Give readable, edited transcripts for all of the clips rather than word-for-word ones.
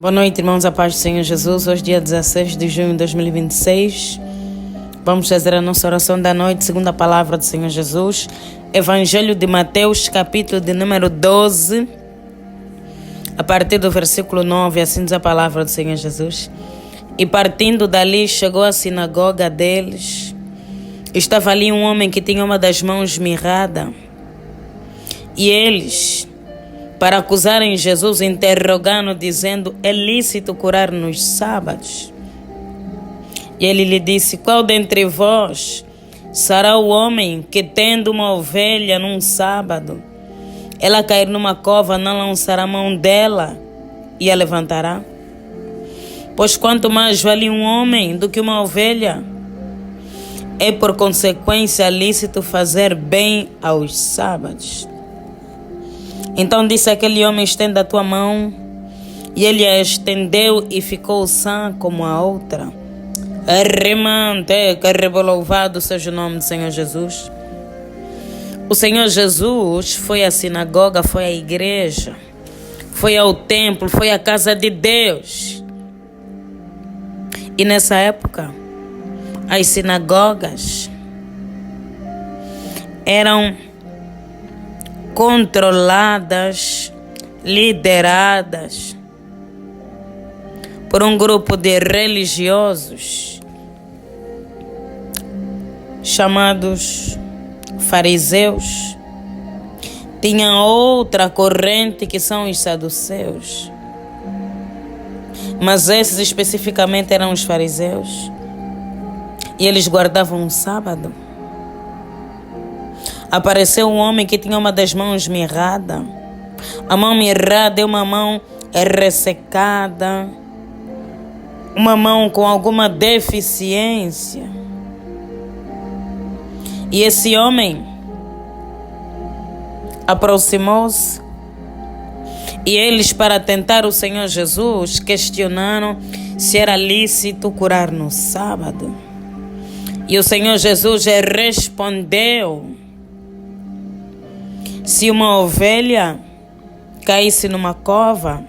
Boa noite, irmãos, a paz do Senhor Jesus. Hoje, dia 16 de junho de 2026, vamos fazer a nossa oração da noite, segundo a palavra do Senhor Jesus. Evangelho de Mateus, capítulo de número 12, a partir do versículo 9, assim diz a palavra do Senhor Jesus. E partindo dali, chegou à sinagoga deles. Estava ali um homem que tinha uma das mãos mirrada. E eles, para acusarem Jesus, interrogaram, dizendo: é lícito curar nos sábados? E ele lhe disse: qual dentre vós será o homem que, tendo uma ovelha num sábado, ela cair numa cova, não lançará a mão dela e a levantará? Pois quanto mais vale um homem do que uma ovelha. É por consequência lícito fazer bem aos sábados. Então disse aquele homem: estenda a tua mão. E ele a estendeu e ficou sã como a outra. Louvado seja o nome do Senhor Jesus. O Senhor Jesus foi à sinagoga, foi à igreja, foi ao templo, foi à casa de Deus. E nessa época, as sinagogas eram controladas, lideradas por um grupo de religiosos chamados fariseus. Tinha outra corrente que são os saduceus, mas esses especificamente eram os fariseus, e eles guardavam o sábado. Apareceu um homem que tinha uma das mãos mirrada. A mão mirrada é uma mão ressecada, uma mão com alguma deficiência. E esse homem aproximou-se, e eles, para tentar o Senhor Jesus, questionaram se era lícito curar no sábado. E o Senhor Jesus respondeu: se uma ovelha caísse numa cova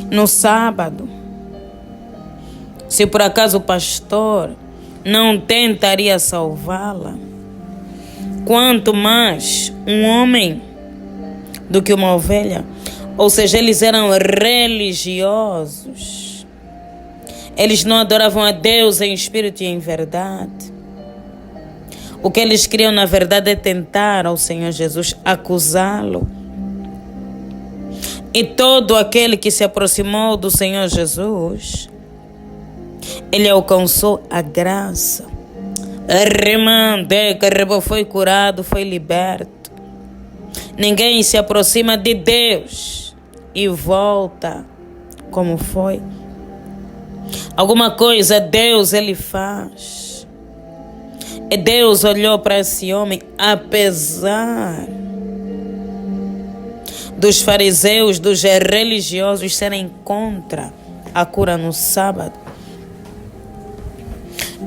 no sábado, se por acaso o pastor não tentaria salvá-la, quanto mais um homem do que uma ovelha. Ou seja, eles eram religiosos. Eles não adoravam a Deus em espírito e em verdade. O que eles queriam, na verdade, é tentar ao Senhor Jesus, acusá-lo. E todo aquele que se aproximou do Senhor Jesus, ele alcançou a graça. Foi curado, foi liberto. Ninguém se aproxima de Deus e volta como foi. Alguma coisa Deus ele faz. E Deus olhou para esse homem, apesar dos fariseus, dos religiosos serem contra a cura no sábado.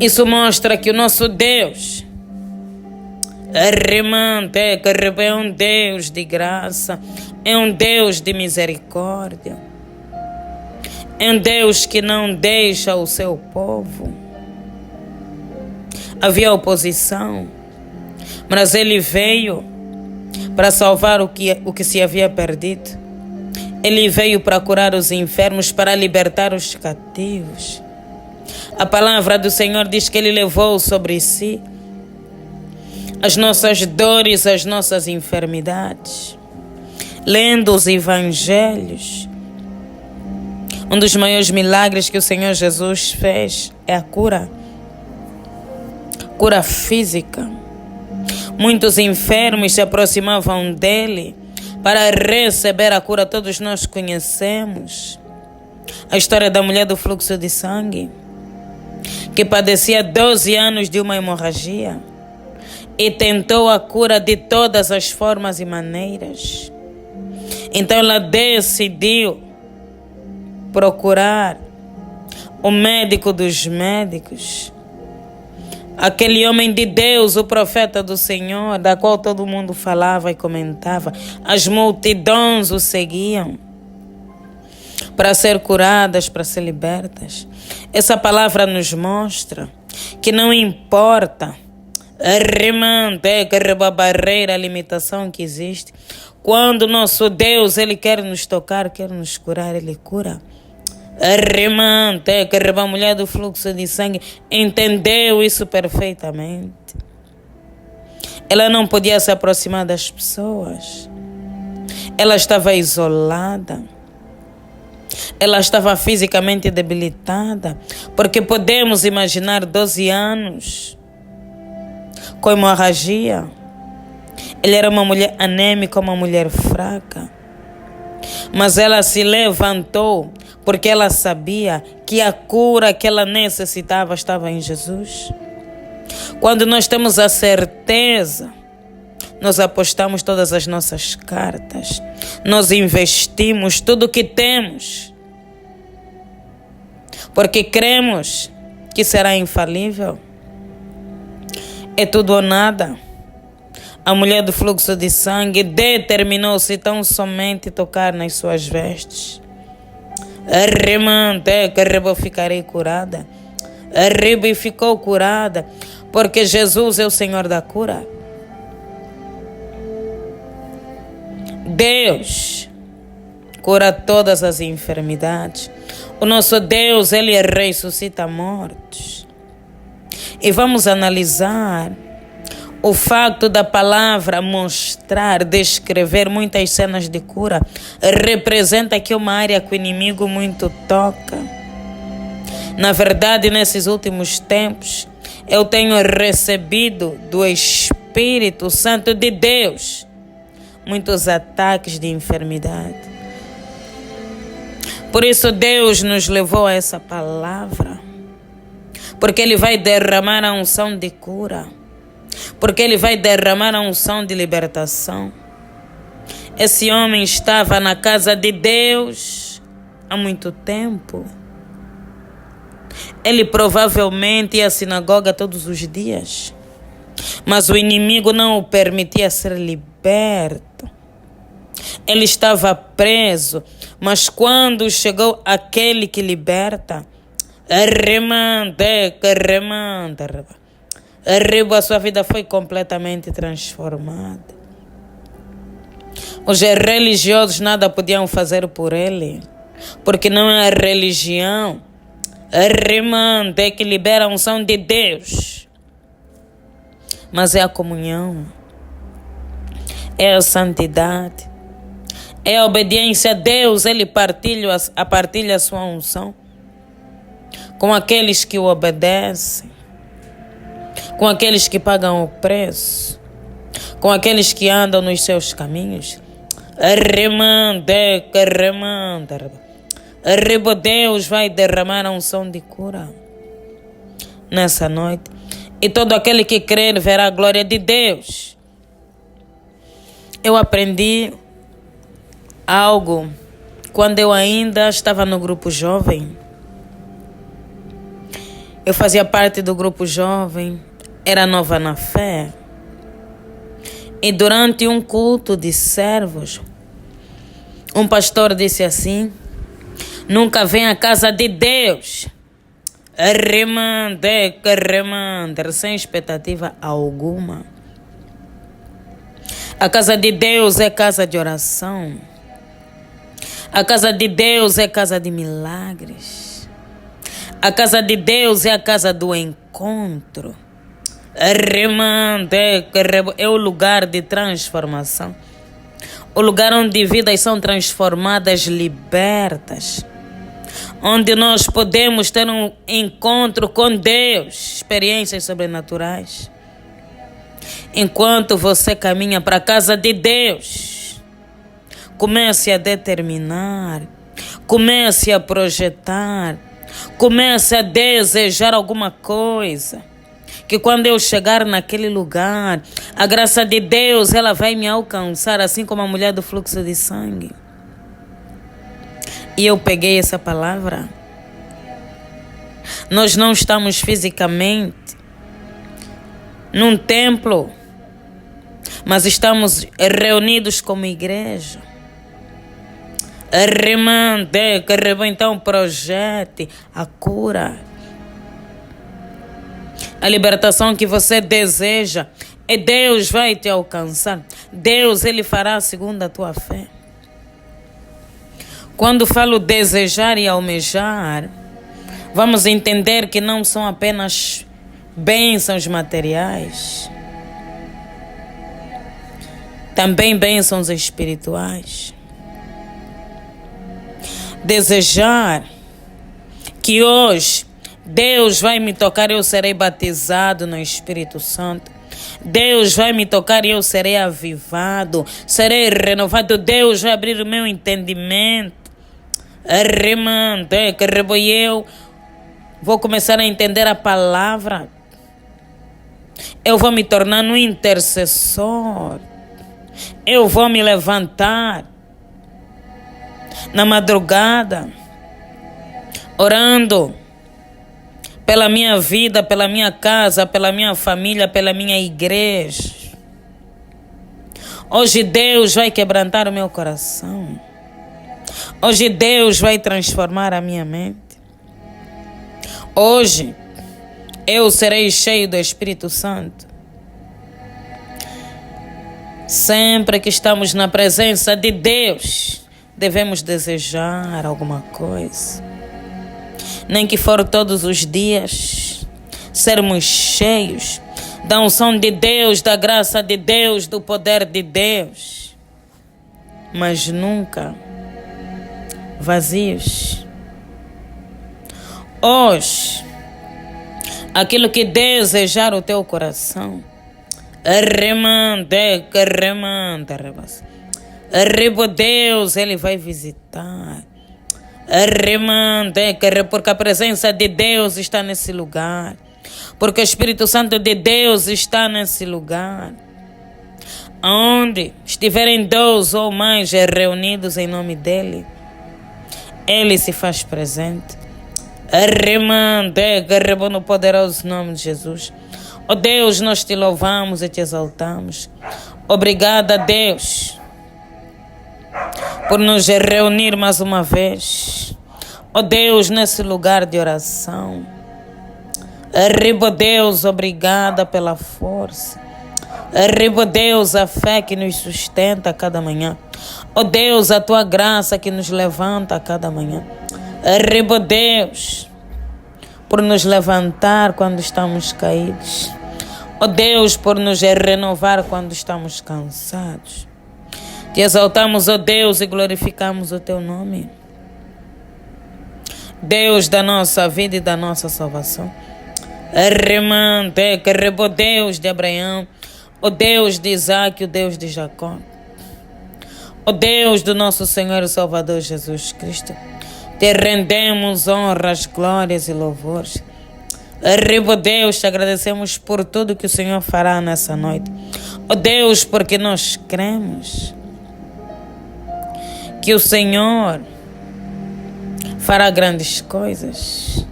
Isso mostra que o nosso Deus é um Deus de graça, é um Deus de misericórdia, é um Deus que não deixa o seu povo. Havia oposição, mas ele veio para salvar o que se havia perdido. Ele veio para curar os enfermos, para libertar os cativos. A palavra do Senhor diz que ele levou sobre si as nossas dores, as nossas enfermidades. Lendo os evangelhos, um dos maiores milagres que o Senhor Jesus fez é a cura física. Muitos enfermos se aproximavam dele para receber a cura. Todos nós conhecemos a história da mulher do fluxo de sangue, que padecia 12 anos de uma hemorragia e tentou a cura de todas as formas e maneiras. Então ela decidiu procurar o médico dos médicos, aquele homem de Deus, o profeta do Senhor, da qual todo mundo falava e comentava. As multidões o seguiam. para ser curadas, para ser libertas. Essa palavra nos mostra que não importa a barreira, a limitação que existe. Quando nosso Deus, Ele quer nos tocar, quer nos curar, Ele cura. A mulher do fluxo de sangue entendeu isso perfeitamente. Ela não podia se aproximar das pessoas. Ela estava isolada. Ela estava fisicamente debilitada. Porque podemos imaginar 12 anos com hemorragia. Ela era uma mulher anêmica, uma mulher fraca. Mas ela se levantou porque ela sabia que a cura que ela necessitava estava em Jesus. Quando nós temos a certeza, nós apostamos todas as nossas cartas, nós investimos tudo o que temos, porque cremos que será infalível. É tudo ou nada. A mulher do fluxo de sangue determinou-se tão somente tocar nas suas vestes. Ficarei curada. E ficou curada, porque Jesus é o Senhor da cura. Deus cura todas as enfermidades. O nosso Deus, Ele ressuscita mortos. E vamos analisar o facto da palavra mostrar, descrever muitas cenas de cura, representa aqui uma área que o inimigo muito toca. Na verdade, nesses últimos tempos, eu tenho recebido do Espírito Santo de Deus muitos ataques de enfermidade. Por isso Deus nos levou a essa palavra, porque Ele vai derramar a unção de cura, porque Ele vai derramar a unção de libertação. Esse homem estava na casa de Deus há muito tempo. Ele provavelmente ia à sinagoga todos os dias, mas o inimigo não o permitia ser liberto. Ele estava preso, mas quando chegou aquele que liberta, a sua vida foi completamente transformada. Os religiosos nada podiam fazer por ele, porque não é a religião que libera a unção de Deus, mas é a comunhão, é a santidade, é a obediência a Deus. Ele partilha a sua unção com aqueles que o obedecem, com aqueles que pagam o preço, com aqueles que andam nos seus caminhos. Deus vai derramar a unção de cura nessa noite, e todo aquele que crer verá a glória de Deus. Eu aprendi algo quando eu ainda estava no grupo jovem. Eu fazia parte do grupo jovem, era nova na fé. E durante um culto de servos, um pastor disse assim: nunca vem à casa de Deus sem expectativa alguma. A casa de Deus é casa de oração. A casa de Deus é casa de milagres. A casa de Deus é a casa do encontro. É o lugar de transformação. O lugar onde vidas são transformadas, libertas. Onde nós podemos ter um encontro com Deus, experiências sobrenaturais. Enquanto você caminha para a casa de Deus, comece a determinar, comece a projetar, comece a desejar alguma coisa, que quando eu chegar naquele lugar, a graça de Deus, ela vai me alcançar, assim como a mulher do fluxo de sangue. E eu peguei essa palavra. Nós não estamos fisicamente num templo, mas estamos reunidos como igreja. Remande, que rebo, então projete a cura. A libertação que você deseja, e Deus vai te alcançar. Deus, Ele fará segundo a tua fé. Quando falo desejar e almejar, vamos entender que não são apenas bênçãos materiais, também bênçãos espirituais. Desejar que hoje Deus vai me tocar e eu serei batizado no Espírito Santo. Deus vai me tocar e eu serei avivado, serei renovado. Deus vai abrir o meu entendimento. Eu vou começar a entender a palavra. Eu vou me tornar um intercessor. Eu vou me levantar na madrugada, orando pela minha vida, pela minha casa, pela minha família, pela minha igreja. Hoje Deus vai quebrantar o meu coração. Hoje Deus vai transformar a minha mente. Hoje eu serei cheio do Espírito Santo. Sempre que estamos na presença de Deus, devemos desejar alguma coisa. Nem que for todos os dias, sermos cheios da unção de Deus, da graça de Deus, do poder de Deus. Mas nunca vazios. Hoje, aquilo que desejar o teu coração, Deus, Ele vai visitar. Porque a presença de Deus está nesse lugar. Porque o Espírito Santo de Deus está nesse lugar. Onde estiverem 2 ou mais reunidos em nome dEle, Ele se faz presente. No poderoso nome de Jesus. Oh Deus, nós te louvamos e te exaltamos. Obrigada, Deus, por nos reunir mais uma vez. Oh Deus, nesse lugar de oração. Deus, obrigada pela força. Deus, a fé que nos sustenta a cada manhã. Oh Deus, a tua graça que nos levanta a cada manhã. Deus, por nos levantar quando estamos caídos. Oh Deus, por nos renovar quando estamos cansados. Te exaltamos, ó Deus, e glorificamos o teu nome. Deus da nossa vida e da nossa salvação. Deus de Abraão, o Deus de Isaac, o Deus de Jacó. O Deus do nosso Senhor e Salvador Jesus Cristo. Te rendemos honras, glórias e louvores. Deus, te agradecemos por tudo que o Senhor fará nessa noite. Ó Deus, porque nós cremos que o Senhor fará grandes coisas.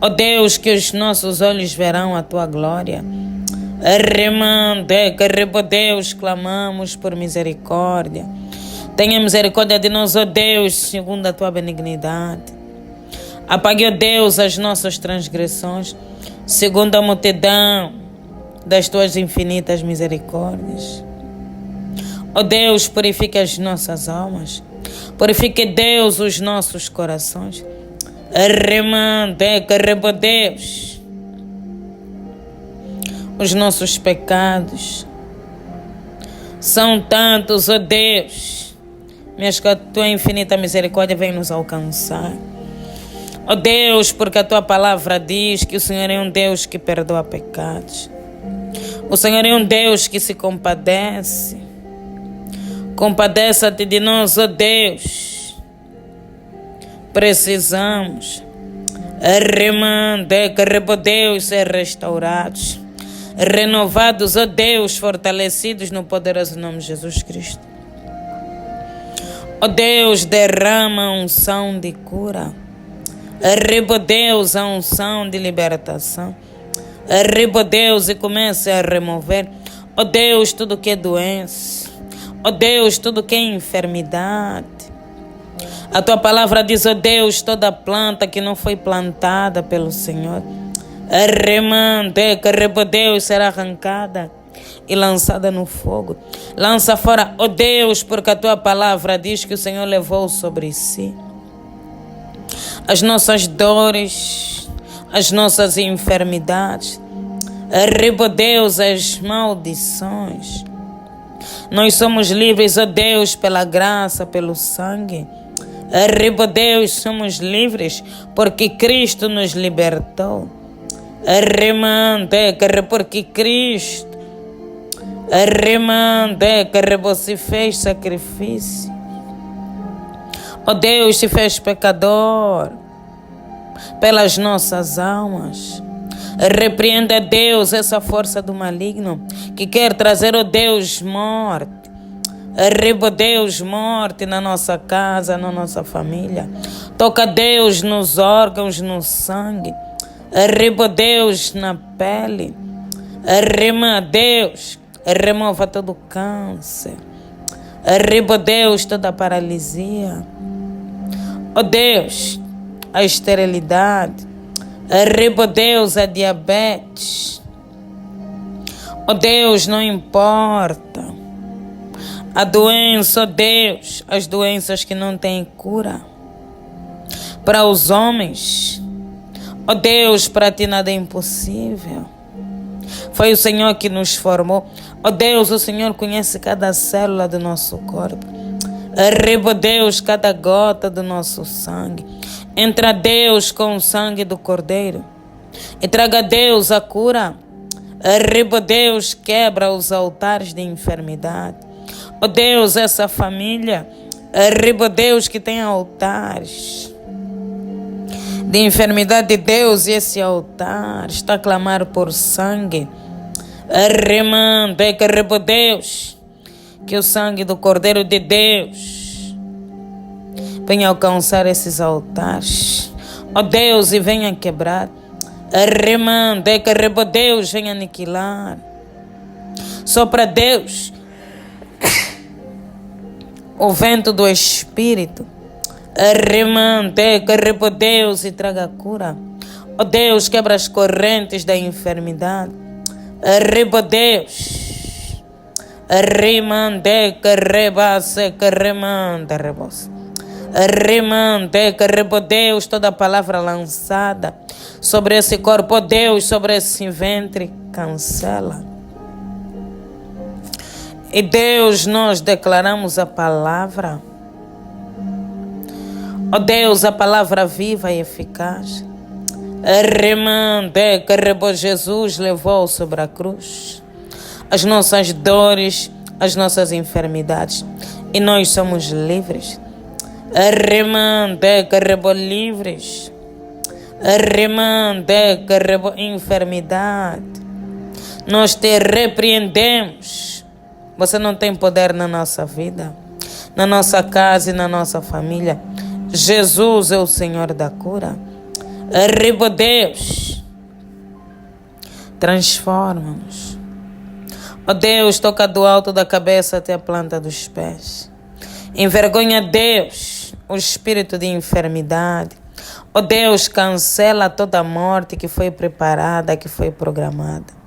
Ó Deus, que os nossos olhos verão a tua glória. Deus, clamamos por misericórdia. Tenha misericórdia de nós, ó Deus, segundo a tua benignidade. Apague, ó Deus, as nossas transgressões, segundo a multidão das tuas infinitas misericórdias. Ó Deus, purifique as nossas almas. Purifique, Deus, os nossos corações. Deus, os nossos pecados são tantos, ó Deus, mas que a tua infinita misericórdia vem nos alcançar. Ó Deus, porque a tua palavra diz que o Senhor é um Deus que perdoa pecados. O Senhor é um Deus que se compadece. Compadeça-te de nós, ó Deus. Precisamos Deus, ser restaurados, renovados, ó Deus, fortalecidos no poderoso nome de Jesus Cristo. Ó Deus, derrama a unção de cura. Deus, a unção de libertação. Deus, e comece a remover, ó Deus, tudo que é doença. Ó Deus, tudo que é enfermidade. A tua palavra diz, ó Deus, toda planta que não foi plantada pelo Senhor, Deus, será arrancada e lançada no fogo. Lança fora, ó Deus, porque a tua palavra diz que o Senhor levou sobre si as nossas dores, as nossas enfermidades. Deus, as maldições. Nós somos livres, ó Deus, pela graça, pelo sangue. Deus, somos livres porque Cristo nos libertou. Porque Cristo se fez sacrifício. Ó Deus, se fez pecador pelas nossas almas. Repreenda, Deus, essa força do maligno que quer trazer, ó Deus, morte. Deus, morte na nossa casa, na nossa família. Toca, Deus, nos órgãos, no sangue. Deus, na pele. Deus, remova todo o câncer. Deus, toda a paralisia. Ó Deus, a esterilidade. Deus, a diabetes. Ó Deus, não importa a doença, ó Deus, as doenças que não têm cura. Para os homens, ó Deus, para ti nada é impossível. Foi o Senhor que nos formou. Ó Deus, o Senhor conhece cada célula do nosso corpo. Deus, cada gota do nosso sangue. Entra, Deus, com o sangue do Cordeiro e traga, Deus, a cura. Deus, quebra os altares de enfermidade. Ó Deus, essa família, Deus, que tem altares de enfermidade de Deus, e esse altar está a clamar por sangue. Deus, que o sangue do Cordeiro de Deus venha alcançar esses altares. Ó Deus, e venha quebrar. Deus, venha aniquilar. Sopra, Deus, o vento do Espírito. Deus, e traga cura. Ó Deus, quebra as correntes da enfermidade. Deus, Deus, toda palavra lançada sobre esse corpo, Deus, sobre esse ventre, cancela. E Deus, nós declaramos a palavra. Ó Deus, a palavra viva e eficaz. Jesus levou sobre a cruz as nossas dores, as nossas enfermidades, e nós somos livres. Livres. Enfermidade, nós te repreendemos. Você não tem poder na nossa vida, na nossa casa e na nossa família. Jesus é o Senhor da cura. Deus, transforma-nos. Ó Deus, toca do alto da cabeça até a planta dos pés. Envergonha, Deus, o espírito de enfermidade. Ó Deus, cancela toda a morte que foi preparada, que foi programada.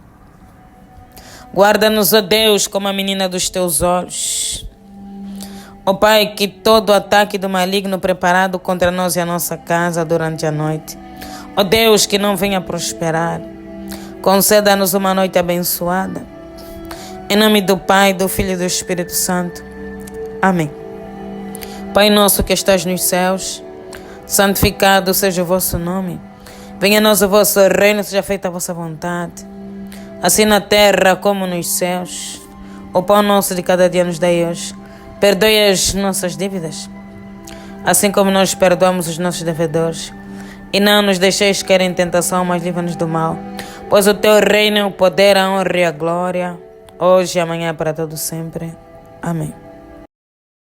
Guarda-nos, ó Deus, como a menina dos teus olhos. Ó Pai, que todo ataque do maligno preparado contra nós e a nossa casa durante a noite, ó Deus, que não venha prosperar. Conceda-nos uma noite abençoada. Em nome do Pai, do Filho e do Espírito Santo. Amém. Pai nosso que estás nos céus, santificado seja o vosso nome. Venha a nós o vosso reino, seja feita a vossa vontade, assim na terra como nos céus. O pão nosso de cada dia nos dai hoje. Perdoe as nossas dívidas, assim como nós perdoamos os nossos devedores. E não nos deixeis cair em tentação, mas livra-nos do mal. Pois o teu reino, o poder, a honra e a glória, hoje e amanhã para todo sempre. Amém.